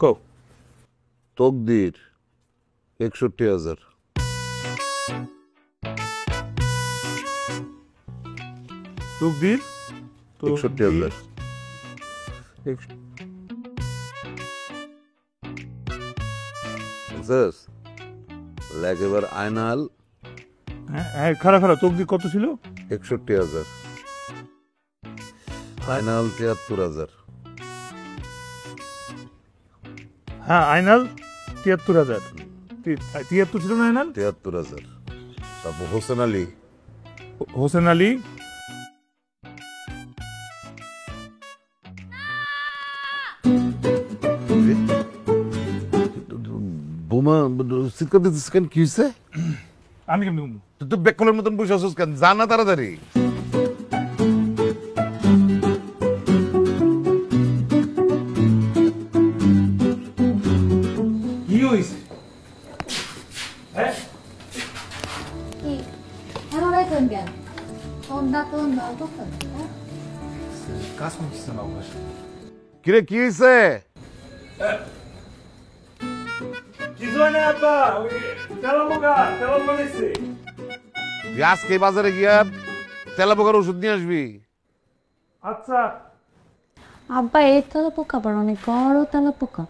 কও। তকদির 61,000। তকদির 61,000। বুঝছস? লেখ এবার আয়নাল হ্যাঁ খারাপ তকদির কত ছিল? 61,000। আয়নাল 73,000। হ্যাঁ আইনাল 73,000। 73 ছিল না আইনাল? 73,000। তারপর হোসেন আলী হোসেন আলী বোমা সিটকা দিতেছিস কেন? কি হয়েছে? আমি কেমনি ঘুমবো? তুই বেকলের মতন বসে আসছিস কেন? যা না তাড়াতাড়ি। কি হয়েছে? কি আমার এখন কেন তোমরা তো নয় কথা কাজ করতেছে না অবশ্য। কিরে কি হয়েছে? কিছু হয় না আব্বা, ওই তেলাপোকা বানাইছে। তুই আজকে বাজারে গিয়া তেলাপোকার ওষুধ নিয়ে আসবি। আচ্ছা আব্বা এই তেলা পোকা আবার অনেক বড় তেলা পোকা।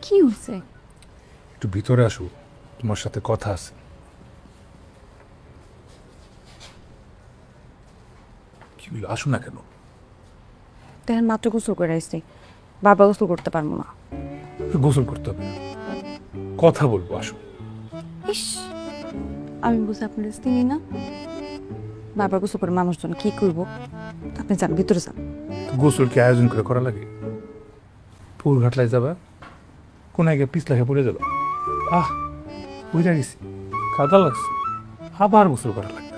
কি হয়েছে? একটু ভিতরে আসো, তোমার সাথে কথা আছে। কি হইল? আসো না কেন? দেখেন মাত্র গোসল করে আসছি, বারবার গোসল করতে পারবো না। গোসল করতে হবে না, কথা বলবো, আসো। ইস আমি বুঝি আপনার স্ত্রী না, বারবার গোসল করে মানুষজন কি করবো? আপনি যান ভিতরে যান। গোসল কি আয়োজন করে করা লাগে? পুর ঘাটলায় যাবা, কোন আগে পিছলাকে পড়ে যাবা, বুঝা গেছি, কাদা লাগছে, আবার গোসল করা লাগবে।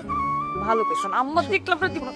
ভালো পেছন আম্মা দেখলাম না দিব না।